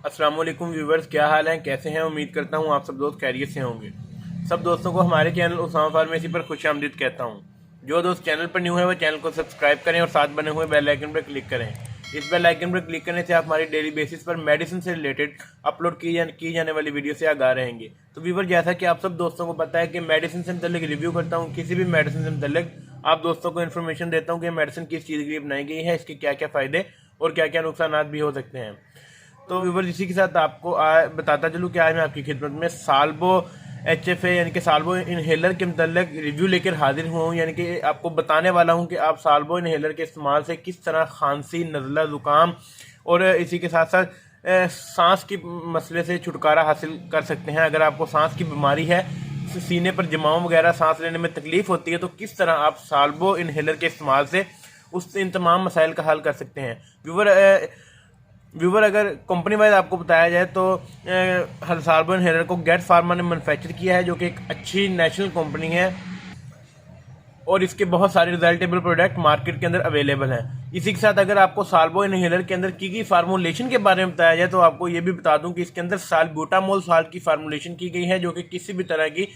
अस्सलाम वालेकुम व्यूवर्स, क्या हाल है, कैसे हैं। उम्मीद करता हूं आप सब दोस्त खैरियत से होंगे। सब दोस्तों को हमारे चैनल उसामा फार्मेसी पर खुशामदीद कहता हूं। जो दोस्त चैनल पर न्यू है वह चैनल को सब्सक्राइब करें और साथ बने हुए बेल आइकन पर क्लिक करें। इस बेल आइकन पर क्लिक करने से आप हमारी डेली बेसिस पर मेडिसिन से रिलेटेड अपलोड की जाने वाली वीडियो से आगाह रहेंगे। तो व्यूवर, जैसा कि आप सब दोस्तों को पता है कि मेडिसिन से मतलब रिव्यू करता हूँ, किसी भी मेडिसिन से मतलब आप दोस्तों को इन्फॉर्मेशन देता हूँ कि मेडिसिन किस चीज़ के लिए बनाई गई है, इसके क्या क्या फ़ायदे और क्या क्या नुकसान भी हो सकते हैं। तो व्यूवर, इसी के साथ आपको बताता चलूँ कि आज मैं आपकी खिदमत में साल्बो HFA यानी कि साल्बो इनहेलर के मतलब रिव्यू लेकर हाजिर हुआ हूँ। यानी कि आपको बताने वाला हूँ कि आप साल्बो इनहेलर के इस्तेमाल से किस तरह खांसी, नज़ला, ज़ुकाम और इसी के साथ साथ सांस के मसले से छुटकारा हासिल कर सकते हैं। अगर आपको सांस की बीमारी है, सीने पर जमाव वगैरह, सांस लेने में तकलीफ होती है, तो किस तरह आप साल्बो इनहेलर के इस्तेमाल से इन तमाम मसाइल का हल कर सकते हैं। व्यूवर, अगर कंपनी वाइज आपको बताया जाए तो साल्बो इनहेलर को गेट फार्मा ने मैन्युफैक्चर किया है, जो कि एक अच्छी नेशनल कंपनी है और इसके बहुत सारे रिजल्टेबल प्रोडक्ट मार्केट के अंदर अवेलेबल हैं। इसी के साथ अगर आपको साल्बो इनहेलर के अंदर की फार्मूलेशन के बारे में बताया जाए तो आपको ये भी बता दूं कि इसके अंदर साल्ब्यूटामोल साल्ट की फार्मूलेशन की गई है, जो कि किसी भी तरह की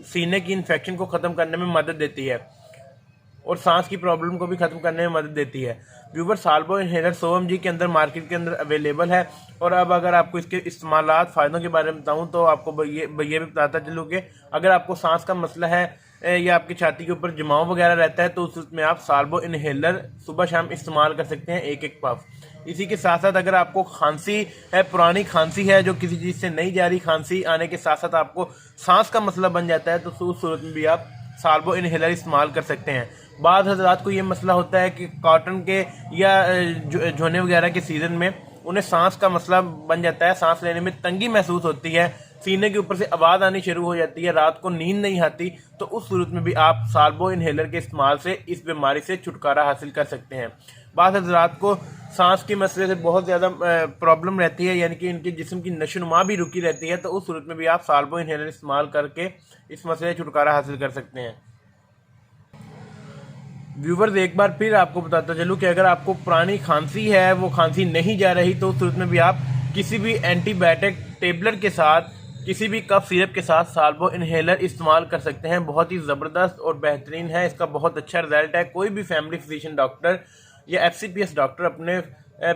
सीने की इन्फेक्शन को ख़त्म करने में मदद देती है और सांस की प्रॉब्लम को भी खत्म करने में मदद देती है। व्यूवर, साल्बो इनहेलर 100 mg के अंदर मार्केट के अंदर अवेलेबल है। और अब अगर आपको इसके इस्तेमालात फ़ायदों के बारे में बताऊं तो आपको ये भी बताता चलूँ कि अगर आपको सांस का मसला है या आपकी छाती के ऊपर जमाव वगैरह रहता है तो उसमें आप साल्बो इनहेलर सुबह शाम इस्तेमाल कर सकते हैं, एक एक पफ। इसी के साथ साथ अगर आपको खांसी है, पुरानी खांसी है जो किसी चीज़ से नहीं जा रही, खांसी आने के साथ साथ आपको सांस का मसला बन जाता है, तो उस सूरत में भी आप साल्बो इनहेलर इस्तेमाल कर सकते हैं। बाद हज़रात को ये मसला होता है कि कॉटन के या झोने वगैरह के सीज़न में उन्हें सांस का मसला बन जाता है, सांस लेने में तंगी महसूस होती है, सीने के ऊपर से आवाज़ आनी शुरू हो जाती है, रात को नींद नहीं आती, तो उस सूरत में भी आप साल्बो इनहेलर के इस्तेमाल से इस बीमारी से छुटकारा हासिल कर सकते हैं। बाद हज़रात को सांस के मसले से बहुत ज़्यादा प्रॉब्लम रहती है, यानी कि इनके जिस्म की नशोनुमा भी रुकी रहती है, तो उस सूरत में भी आप साल्बो इनहेलर इस्तेमाल करके इस मसले से छुटकारा हासिल कर सकते हैं। व्यूवर्स, एक बार फिर आपको बताता चलूँ कि अगर आपको पुरानी खांसी है, वो खांसी नहीं जा रही, तो उस सूरत में भी आप किसी भी एंटीबायोटिक टेबलेट के साथ, किसी भी कफ सिरप के साथ साल्बो इनहेलर इस्तेमाल कर सकते हैं। बहुत ही ज़बरदस्त और बेहतरीन है, इसका बहुत अच्छा रिजल्ट है। कोई भी फैमिली फिजिशियन डॉक्टर या FCPS डॉक्टर अपने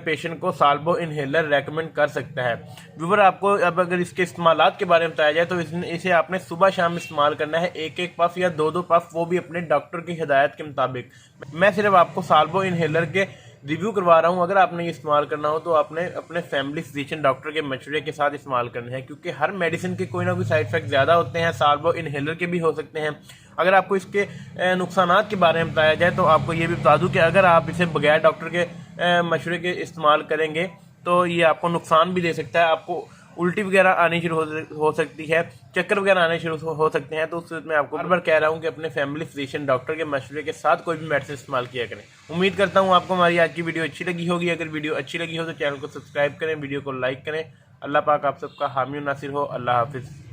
पेशेंट को साल्बो इनहेलर रेकमेंड कर सकता है। व्यूवर, आपको अब अगर इसके इस्तेमालात के बारे में बताया जाए तो इसे आपने सुबह शाम इस्तेमाल करना है, एक एक पफ या दो पफ, वो भी अपने डॉक्टर की हिदायत के मुताबिक। मैं सिर्फ आपको साल्बो इनहेलर के रिव्यू करवा रहा हूँ। अगर आपने ये इस्तेमाल करना हो तो आपने अपने फैमिली फिजिशियन डॉक्टर के मशवरे के साथ इस्तेमाल करना है, क्योंकि हर मेडिसिन के कोई ना कोई साइड इफेक्ट ज़्यादा होते हैं, साल्बो इनहेलर के भी हो सकते हैं। अगर आपको इसके नुकसानात के बारे में बताया जाए तो आपको ये भी बता दूं कि अगर आप इसे बगैर डॉक्टर के मशवरे के इस्तेमाल करेंगे तो ये आपको नुकसान भी दे सकता है। आपको उल्टी वगैरह आनी शुरू हो सकती है, चक्कर वगैरह आने शुरू हो सकते हैं। तो उसमें आपको बार बार कह रहा हूँ कि अपने फैमिली फिजिशियन डॉक्टर के मशवरे के साथ कोई भी मेडिसिन इस्तेमाल किया करें। उम्मीद करता हूँ आपको हमारी आज की वीडियो अच्छी लगी होगी। अगर वीडियो अच्छी लगी हो तो चैनल को सब्सक्राइब करें, वीडियो को लाइक करें। अल्लाह पाक आप सबका हामी नासिर हो। अल्लाह हाफिज़।